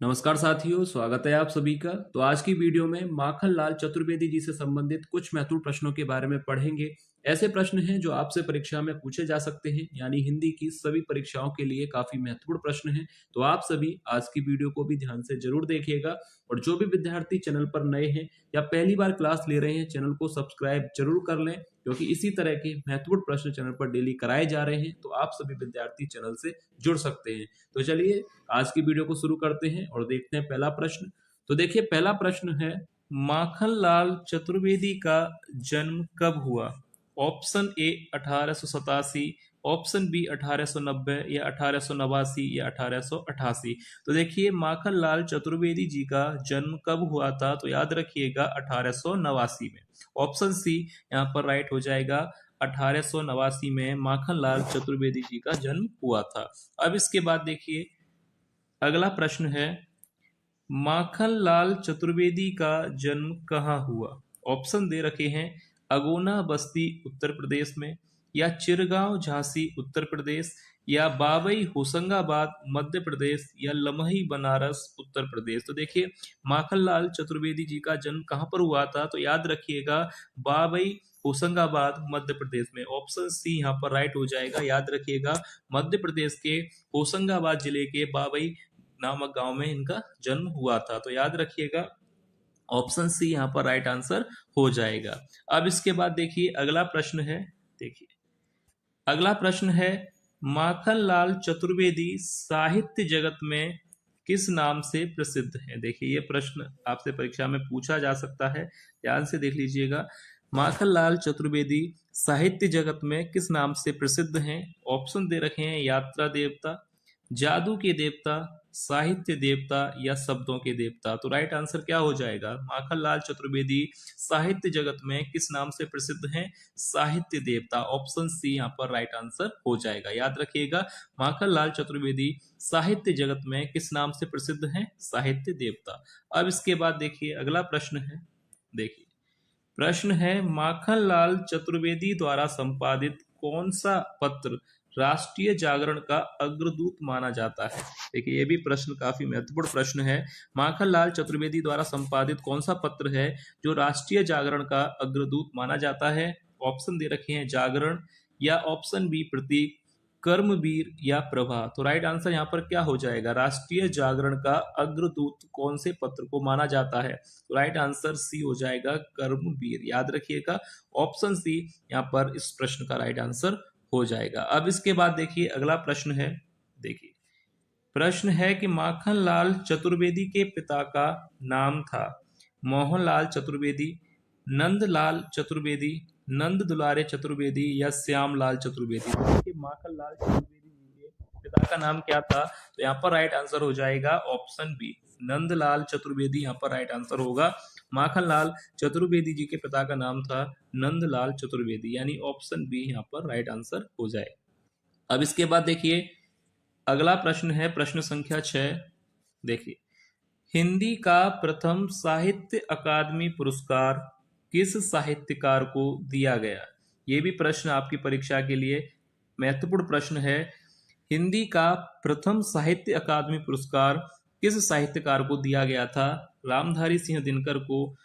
नमस्कार साथियों, स्वागत है आप सभी का। तो आज की वीडियो में माखनलाल चतुर्वेदी जी से संबंधित कुछ महत्वपूर्ण प्रश्नों के बारे में पढ़ेंगे। ऐसे प्रश्न हैं जो आपसे परीक्षा में पूछे जा सकते हैं, यानी हिंदी की सभी परीक्षाओं के लिए काफी महत्वपूर्ण प्रश्न हैं। तो आप सभी आज की वीडियो को भी ध्यान से जरूर देखिएगा और जो भी विद्यार्थी चैनल पर नए हैं या पहली बार क्लास ले रहे हैं, चैनल को सब्सक्राइब जरूर कर लें, क्योंकि इसी तरह के महत्वपूर्ण प्रश्न चैनल पर डेली कराए जा रहे हैं। तो आप सभी विद्यार्थी चैनल से जुड़ सकते हैं। तो चलिए आज की वीडियो को शुरू करते हैं और देखते हैं पहला प्रश्न। तो देखिए, पहला प्रश्न है, माखनलाल चतुर्वेदी का जन्म कब हुआ? ऑप्शन ए 1887, ऑप्शन बी 1890 या 1889 या 1888। तो देखिए, माखनलाल चतुर्वेदी जी का जन्म कब हुआ था? तो याद रखिएगा 1889 में। ऑप्शन सी यहाँ पर राइट हो जाएगा। 1889 में माखनलाल चतुर्वेदी जी का जन्म हुआ था। अब इसके बाद देखिए, अगला प्रश्न है, माखनलाल चतुर्वेदी का जन्म कहाँ हुआ? ऑप्शन दे रखे हैं, अगोना बस्ती उत्तर प्रदेश में, या चिरगांव झांसी उत्तर प्रदेश, या बाबई होशंगाबाद मध्य प्रदेश, या लमही बनारस उत्तर प्रदेश। तो देखिए, माखनलाल चतुर्वेदी जी का जन्म कहाँ पर हुआ था? तो याद रखिएगा, बाबई होशंगाबाद मध्य प्रदेश में। ऑप्शन सी यहाँ पर राइट हो जाएगा। याद रखिएगा, मध्य प्रदेश के होशंगाबाद जिले के बाबई नामक गांव में इनका जन्म हुआ था। तो याद रखिएगा, ऑप्शन सी यहाँ पर राइट आंसर हो जाएगा। अब इसके बाद देखिए, अगला प्रश्न है। देखिए, अगला प्रश्न है, माखनलाल चतुर्वेदी साहित्य जगत में किस नाम से प्रसिद्ध है? देखिए, ये प्रश्न आपसे परीक्षा में पूछा जा सकता है, ध्यान से देख लीजिएगा। माखनलाल चतुर्वेदी साहित्य जगत में किस नाम से प्रसिद्ध हैं? ऑप्शन दे रखे हैं, यात्रा देवता, जादू के देवता, साहित्य देवता, या शब्दों के देवता। तो राइट आंसर क्या हो जाएगा? माखनलाल चतुर्वेदी साहित्य जगत में किस नाम से प्रसिद्ध हैं? साहित्य देवता। ऑप्शन सी यहाँ पर राइट आंसर हो जाएगा। याद रखिएगा, माखनलाल चतुर्वेदी साहित्य जगत में किस नाम से प्रसिद्ध हैं? साहित्य देवता। अब इसके बाद देखिए, अगला प्रश्न है। देखिए, प्रश्न है, माखनलाल चतुर्वेदी द्वारा संपादित कौन सा पत्र राष्ट्रीय जागरण का अग्रदूत माना जाता है? देखिए, ये भी प्रश्न काफी महत्वपूर्ण प्रश्न है। माखनलाल चतुर्वेदी द्वारा संपादित कौन सा पत्र है जो राष्ट्रीय जागरण का अग्रदूत माना जाता है? ऑप्शन दे रखे हैं, जागरण, या ऑप्शन बी प्रतीक, कर्मवीर, या प्रभा। तो राइट आंसर यहाँ पर क्या हो जाएगा? राष्ट्रीय जागरण का अग्रदूत कौन से पत्र को माना जाता है? तो राइट आंसर सी हो जाएगा, कर्मवीर। याद रखिएगा, ऑप्शन सी यहाँ पर इस प्रश्न का राइट आंसर हो जाएगा। अब इसके बाद देखिए, अगला प्रश्न है। देखिए, प्रश्न है कि माखनलाल चतुर्वेदी के पिता का नाम था मोहनलाल चतुर्वेदी, नंदलाल चतुर्वेदी, नंद दुलारे चतुर्वेदी, या श्यामलाल चतुर्वेदी। तो देखिए, माखनलाल चतुर्वेदी जी के पिता का नाम क्या था? तो यहाँ पर राइट आंसर हो जाएगा ऑप्शन बी, नंदलाल चतुर्वेदी यहाँ पर राइट आंसर होगा। माखनलाल चतुर्वेदी जी के पिता का नाम था नंदलाल चतुर्वेदी, यानी ऑप्शन बी यहाँ पर राइट आंसर हो जाए। अब इसके बाद देखिए, अगला प्रश्न है, प्रश्न संख्या 6। देखिए, हिंदी का प्रथम साहित्य अकादमी पुरस्कार किस साहित्यकार को दिया गया? ये भी प्रश्न आपकी परीक्षा के लिए महत्वपूर्ण प्रश्न है। हिंदी का प्रथम साहित्य अकादमी पुरस्कार किस साहित्यकार को दिया गया था? रामधारी सिंह दिनकर को,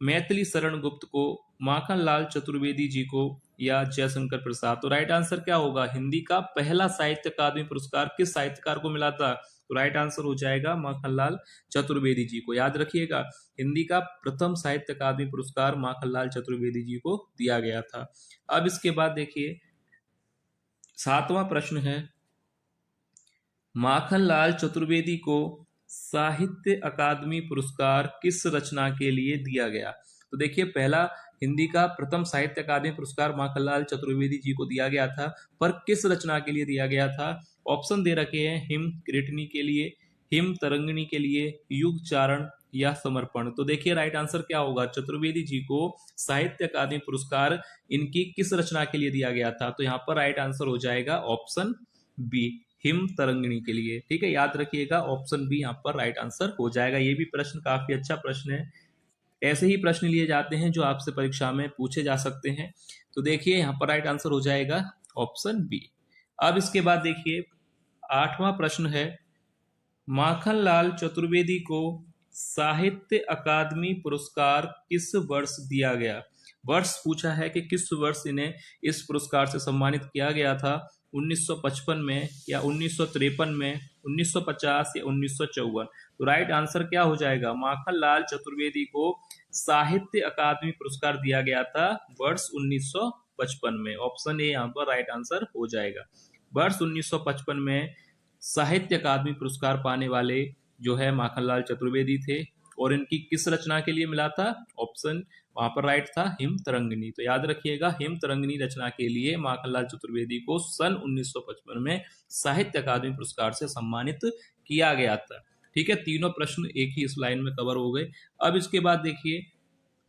मैथिली शरण गुप्त को, माखनलाल चतुर्वेदी जी को, या जयशंकर प्रसाद। तो राइट आंसर क्या होगा? हिंदी का पहला साहित्य अकादमी पुरस्कार किस साहित्यकार को मिला था? तो राइट आंसर हो जाएगा माखनलाल चतुर्वेदी जी को। याद रखिएगा, हिंदी का प्रथम साहित्य अकादमी पुरस्कार माखनलाल चतुर्वेदी जी को दिया गया था। अब इसके बाद देखिए, 7वां प्रश्न है, माखनलाल चतुर्वेदी को साहित्य अकादमी पुरस्कार किस रचना के लिए दिया गया? तो देखिए, पहला हिंदी का प्रथम साहित्य अकादमी पुरस्कार माखनलाल चतुर्वेदी जी को दिया गया था, पर किस रचना के लिए दिया गया था? ऑप्शन दे रखे हैं, हिम कृतनी के लिए, हिम तरंगिणी के लिए, युग चारण, या समर्पण। तो देखिए, राइट आंसर क्या होगा? चतुर्वेदी जी को साहित्य अकादमी पुरस्कार इनकी किस रचना के लिए दिया गया था? तो यहाँ पर राइट आंसर हो जाएगा ऑप्शन बी, हिम तरंगिणी के लिए। ठीक है, याद रखिएगा, ऑप्शन बी यहाँ पर राइट आंसर हो जाएगा। ये भी प्रश्न काफी अच्छा प्रश्न है। ऐसे ही प्रश्न लिए जाते हैं जो आपसे परीक्षा में पूछे जा सकते हैं। तो देखिए, यहाँ पर राइट आंसर हो जाएगा ऑप्शन बी। अब इसके बाद देखिए, 8वां प्रश्न है, माखनलाल चतुर्वेदी को साहित्य अकादमी पुरस्कार किस वर्ष दिया गया? वर्ष पूछा है कि किस वर्ष इन्हें इस पुरस्कार से सम्मानित किया गया था। 1955 में या 1953 में, 1950 या 1954? तो राइट आंसर क्या हो जाएगा? माखनलाल चतुर्वेदी को साहित्य अकादमी पुरस्कार दिया गया था वर्ष 1955 में। ऑप्शन ए यहाँ पर राइट आंसर हो जाएगा। वर्ष 1955 में साहित्य अकादमी पुरस्कार पाने वाले जो है माखनलाल चतुर्वेदी थे, और इनकी किस रचना के लिए मिला था? ऑप्शन वहां पर राइट था, हिम तरंगिनी। तो याद रखिएगा, हिम तरंगिनी रचना के लिए माखनलाल चतुर्वेदी को सन 1955 में साहित्य अकादमी पुरस्कार से सम्मानित किया गया था। ठीक है, तीनों प्रश्न एक ही इस लाइन में कवर हो गए। अब इसके बाद देखिए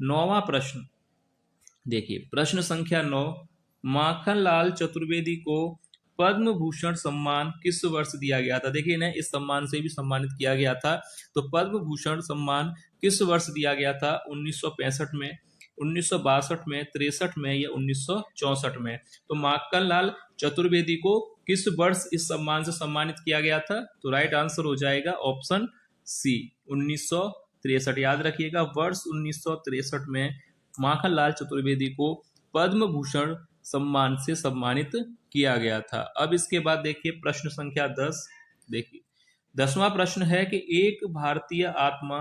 9वां प्रश्न। देखिए प्रश्न संख्या 9, माखनलाल चतुर्वेदी को पद्म भूषण सम्मान किस वर्ष दिया गया था? देखिए इन्हें इस सम्मान से भी सम्मानित किया गया था। तो पद्म भूषण सम्मान किस वर्ष दिया गया था? 1965 में, 1962 में, 63 में या 1964 में? तो माखनलाल चतुर्वेदी को किस वर्ष इस सम्मान से सम्मानित किया गया था? तो राइट आंसर हो जाएगा ऑप्शन सी, 1963। याद रखिएगा, वर्ष 1963 में माखनलाल चतुर्वेदी को पद्म भूषण सम्मान से सम्मानित किया गया था। अब इसके बाद देखिए प्रश्न संख्या 10। देखिए 10वां प्रश्न है कि एक भारतीय आत्मा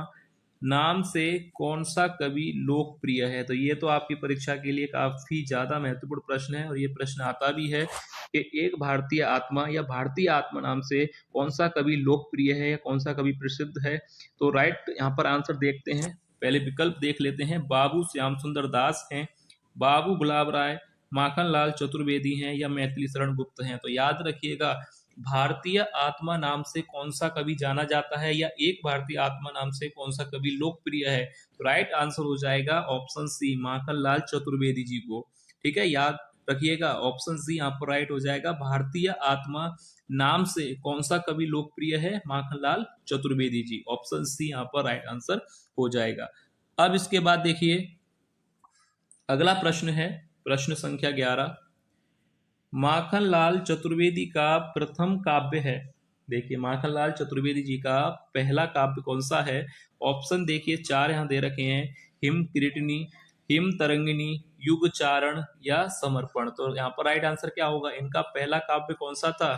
नाम से कौन सा कवि लोकप्रिय है? तो ये तो आपकी परीक्षा के लिए काफी ज्यादा महत्वपूर्ण प्रश्न है, और ये प्रश्न आता भी है कि एक भारतीय आत्मा या भारतीय आत्मा नाम से कौन सा कवि लोकप्रिय है या कौन सा कवि प्रसिद्ध है? तो राइट यहाँ पर आंसर देखते हैं, पहले विकल्प देख लेते हैं। बाबू श्याम सुंदर दास हैं, बाबू गुलाब राय, माखनलाल चतुर्वेदी हैं या मैथिली शरण गुप्त हैं? तो याद रखिएगा, भारतीय आत्मा नाम से कौन सा कवि जाना जाता है या एक भारतीय आत्मा नाम से कौन सा कवि लोकप्रिय है? तो राइट आंसर हो जाएगा ऑप्शन सी, माखनलाल चतुर्वेदी जी को। ठीक है, याद रखिएगा, ऑप्शन सी यहाँ पर राइट हो जाएगा। भारतीय आत्मा नाम से कौन सा कवि लोकप्रिय है? माखनलाल चतुर्वेदी जी। ऑप्शन सी यहाँ पर राइट आंसर हो जाएगा। अब इसके बाद देखिए अगला प्रश्न है प्रश्न संख्या 11, माखनलाल चतुर्वेदी का प्रथम काव्य है। देखिए माखनलाल चतुर्वेदी जी का पहला काव्य कौन सा है? ऑप्शन देखिए 4 यहाँ दे रखे हैं, हिम किरीटिनी, हिम तरंगिनी, युगचारण या समर्पण। तो यहाँ पर राइट आंसर क्या होगा? इनका पहला काव्य कौन सा था?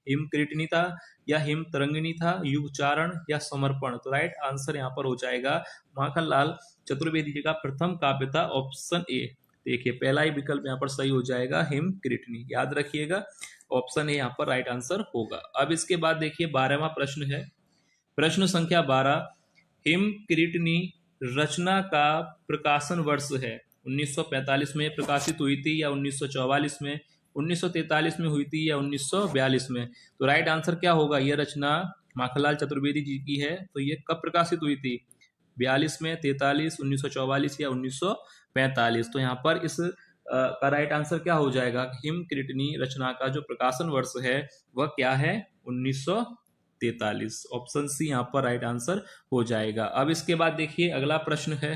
हिम किरीटिनी था या हिम तरंगिनी था, युगचारण या समर्पण? तो राइट आंसर यहाँ पर हो जाएगा माखनलाल चतुर्वेदी जी का प्रथम काव्य था ऑप्शन ए। देखिए पहला ही विकल्प यहाँ पर सही हो जाएगा, हिम किरीटिनी। याद रखिएगा, ऑप्शन ए यहाँ पर राइट आंसर होगा। अब इसके बाद देखिए 12वां प्रश्न है, प्रश्न संख्या 12, हिम किरीटिनी रचना का प्रकाशन वर्ष है। 1945 में प्रकाशित हुई थी या 1944 में, 1943 में हुई थी या 1942 में? तो राइट आंसर क्या होगा? यह रचना माखनलाल चतुर्वेदी जी की है, तो ये कब प्रकाशित हुई थी? 42 में, 43, 1944 या 1945? तो यहाँ पर इस का राइट आंसर क्या हो जाएगा? हिम किरीटिनी रचना का जो प्रकाशन वर्ष है वह क्या है? 1943। ऑप्शन सी यहाँ पर राइट आंसर हो जाएगा। अब इसके बाद देखिए अगला प्रश्न है,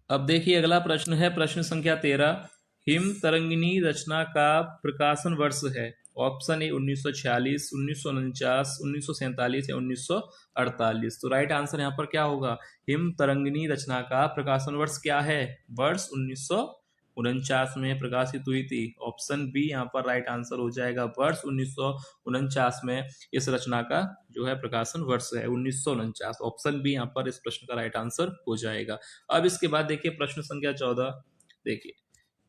अब देखिए अगला प्रश्न है प्रश्न संख्या 13, हिम तरंगिनी रचना का प्रकाशन वर्ष है। ऑप्शन ए 1946, 1949, 1947 या 1948? तो राइट आंसर यहाँ पर क्या होगा? हिम तरंगिनी रचना का प्रकाशन वर्ष क्या है? वर्ष 1949 में प्रकाशित हुई थी। ऑप्शन बी यहाँ पर राइट आंसर हो जाएगा, वर्ष 1949 में इस रचना का जो है प्रकाशन वर्ष है 1949। ऑप्शन बी यहाँ पर इस प्रश्न का राइट आंसर हो जाएगा। अब इसके बाद देखिए प्रश्न संख्या 14। देखिए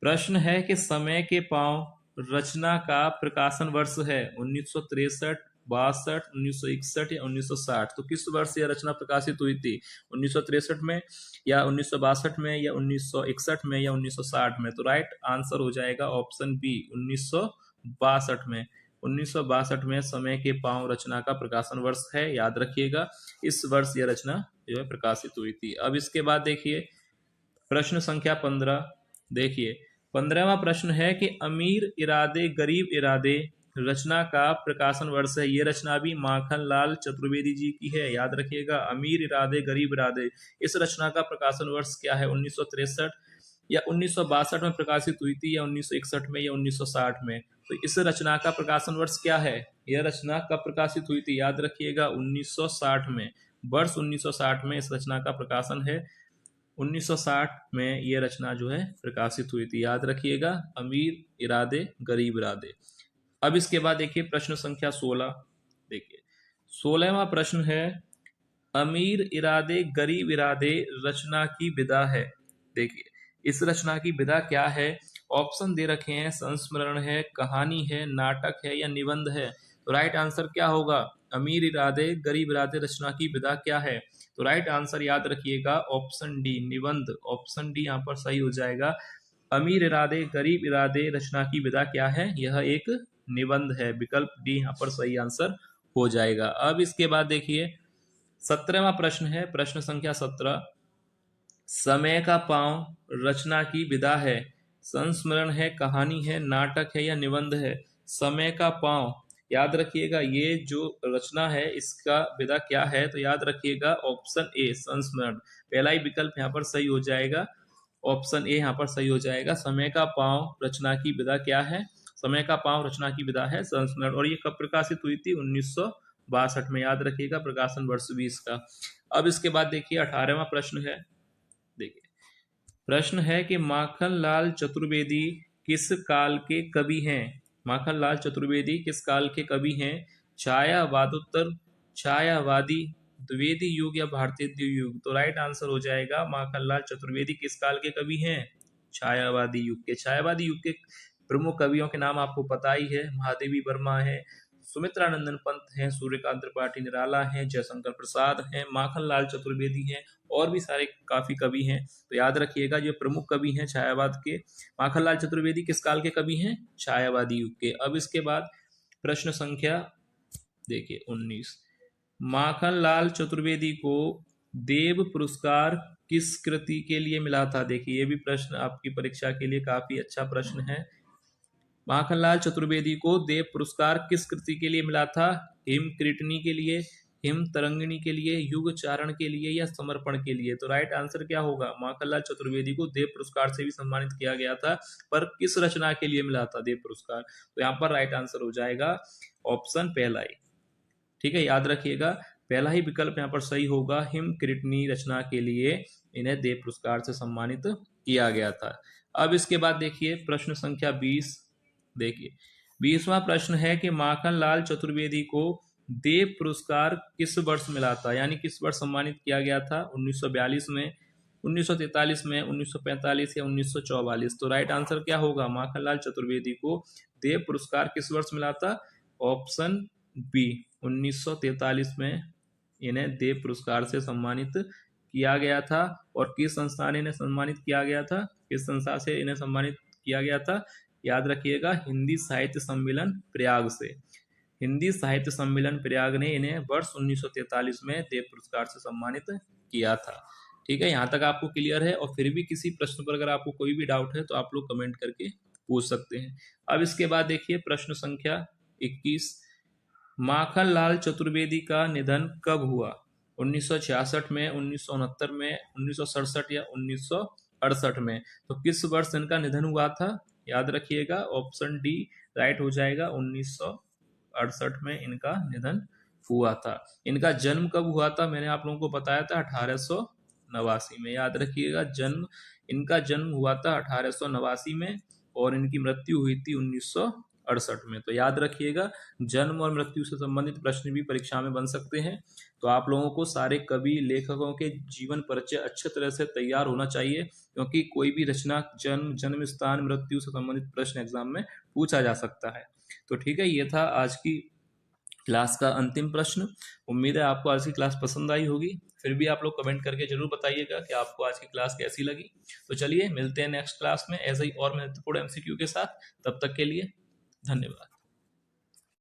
प्रश्न है कि समय के पांव रचना का प्रकाशन वर्ष है 1963, 62, 1961 या 1960? तो किस वर्ष यह रचना प्रकाशित हुई थी? 1963 में या 1962 में या 1961 में या 1960 में? तो राइट आंसर हो जाएगा ऑप्शन बी, 1962 में। 1962 में समय के पांव रचना का प्रकाशन वर्ष है। याद रखिएगा, इस वर्ष यह रचना जो है प्रकाशित हुई थी। अब इसके बाद देखिए प्रश्न संख्या 15। देखिए 15वां प्रश्न है कि अमीर इरादे गरीब इरादे रचना का प्रकाशन वर्ष है। ये रचना भी माखनलाल चतुर्वेदी जी की है। याद रखिएगा, अमीर इरादे गरीब इरादे, इस रचना का प्रकाशन वर्ष क्या है? 1963, या 1962 में प्रकाशित हुई थी, या 1961 में, या 1960 में? तो इस रचना का प्रकाशन वर्ष क्या है? यह रचना कब प्रकाशित हुई थी? याद रखिएगा 1960 में। वर्ष 1960 में इस रचना का प्रकाशन है। 1960 में यह रचना जो है प्रकाशित हुई थी, याद रखिएगा। अमीर इरादे गरीब इरादे। अब इसके बाद देखिए प्रश्न संख्या 16। देखिए 16वां प्रश्न है, अमीर इरादे गरीब इरादे रचना की विधा है। देखिए इस रचना की विधा क्या है? ऑप्शन दे रखे हैं, संस्मरण है, कहानी है, नाटक है, या निबंध है। तो राइट आंसर क्या होगा? अमीर इरादे गरीब इरादे रचना की विधा क्या है? तो राइट आंसर याद रखिएगा ऑप्शन डी, निबंध। ऑप्शन डी यहाँ पर सही हो जाएगा। अमीर इरादे गरीब इरादे रचना की विधा क्या है? यह एक निबंध है। विकल्प डी यहाँ पर सही आंसर हो जाएगा। अब इसके बाद देखिए 17वां प्रश्न है, प्रश्न संख्या 17। समय का पांव रचना की विधा है। संस्मरण है, कहानी है, नाटक है, या निबंध है? समय का पांव, याद रखिएगा ये जो रचना है इसका विधा क्या है? तो याद रखिएगा ऑप्शन ए, संस्मरण। पहला ही विकल्प यहाँ पर सही हो जाएगा। ऑप्शन ए यहाँ पर सही हो जाएगा। समय का पांव रचना की विधा क्या है? समय का पांव रचना की विधा है संस्मरण। और ये कब प्रकाशित हुई थी? 1962 में। याद रखिएगा प्रकाशन वर्ष 20 का। अब इसके बाद देखिए 18वां प्रश्न है। देखिए प्रश्न है कि माखनलाल चतुर्वेदी किस काल के कवि हैं? माखनलाल चतुर्वेदी किस काल के कवि हैं? छायावादोत्तर, छायावादी, द्विवेदी युग, या भारतीय युग? तो राइट आंसर हो जाएगा माखनलाल चतुर्वेदी किस काल के कवि हैं? छायावादी युग के। छायावादी युग के प्रमुख कवियों के नाम आपको पता ही है। महादेवी वर्मा है, सुमित्रानंदन पंत हैं, सूर्यकांत त्रिपाठी निराला हैं, जयशंकर प्रसाद हैं, माखनलाल चतुर्वेदी हैं, और भी सारे काफी कवि हैं। तो याद रखिएगा जो प्रमुख कवि हैं छायावाद के, माखनलाल चतुर्वेदी किस काल के कवि हैं? छायावादी युग के। अब इसके बाद प्रश्न संख्या देखिए 19। माखनलाल चतुर्वेदी को देव पुरस्कार किस कृति के लिए मिला था? देखिए ये भी प्रश्न आपकी परीक्षा के लिए काफी अच्छा प्रश्न है। माखनलाल चतुर्वेदी को देव पुरस्कार किस कृति के लिए मिला था? हिम कीर्तनी के लिए, हिम तरंगिणी के लिए, युग चारण के लिए, या समर्पण के लिए? तो राइट आंसर क्या होगा? माखनलाल चतुर्वेदी को देव पुरस्कार से भी सम्मानित किया गया था, पर किस रचना के लिए मिला था देव पुरस्कार? तो यहाँ पर राइट आंसर हो जाएगा ऑप्शन पहला ही। ठीक है, याद रखिएगा पहला ही विकल्प यहाँ पर सही होगा। हिम कीर्तनी रचना के लिए इन्हें देव पुरस्कार से सम्मानित किया गया था। अब इसके बाद देखिए प्रश्न संख्या 20। देखिए 20वां प्रश्न है कि माखनलाल चतुर्वेदी को देव पुरस्कार किस वर्ष मिला था? यानी किस वर्ष सम्मानित किया गया था? 1942 में, 1943 में, 1945, या 1944? तो राइट आंसर क्या होगा? माखनलाल चतुर्वेदी को देव पुरस्कार किस वर्ष मिला था? ऑप्शन बी, 1943 में इन्हें देव पुरस्कार से सम्मानित किया गया था। और किस संस्था ने इन्हें सम्मानित किया गया था? किस संस्था से इन्हें सम्मानित किया गया था? याद रखिएगा हिंदी साहित्य सम्मेलन प्रयाग से। हिंदी साहित्य सम्मेलन प्रयाग ने इन्हें वर्ष 1943 में देव पुरस्कार से सम्मानित किया था। ठीक है, यहाँ तक आपको क्लियर है? और फिर भी किसी प्रश्न पर अगर आपको कोई भी डाउट है तो आप लोग कमेंट करके पूछ सकते हैं। अब इसके बाद देखिए प्रश्न संख्या 21। माखनलाल चतुर्वेदी का निधन कब हुआ? 1966 में, 1969 में, 1967, या 1968 में? तो किस वर्ष इनका निधन हुआ था? याद रखिएगा ऑप्शन डी राइट हो जाएगा। 1968 में इनका निधन हुआ था। इनका जन्म कब हुआ था? मैंने आप लोगों को बताया था 1889 में। याद रखिएगा इनका जन्म हुआ था 1889 में, और इनकी मृत्यु हुई थी 1968 में। तो याद रखिएगा जन्म और मृत्यु से संबंधित प्रश्न भी परीक्षा में बन सकते हैं। तो आप लोगों को सारे कवि लेखकों के जीवन परिचय अच्छे तरह से तैयार होना चाहिए, क्योंकि कोई भी रचना, जन्म स्थान, मृत्यु से संबंधित प्रश्न एग्जाम में पूछा जा सकता है। तो ठीक है, ये था आज की क्लास का अंतिम प्रश्न। उम्मीद है आपको आज की क्लास पसंद आई होगी। फिर भी आप लोग कमेंट करके जरूर बताइएगा कि आपको आज की क्लास कैसी लगी। तो चलिए मिलते हैं नेक्स्ट क्लास में ऐसे ही और महत्वपूर्ण MCQ के साथ। तब तक के लिए धन्यवाद।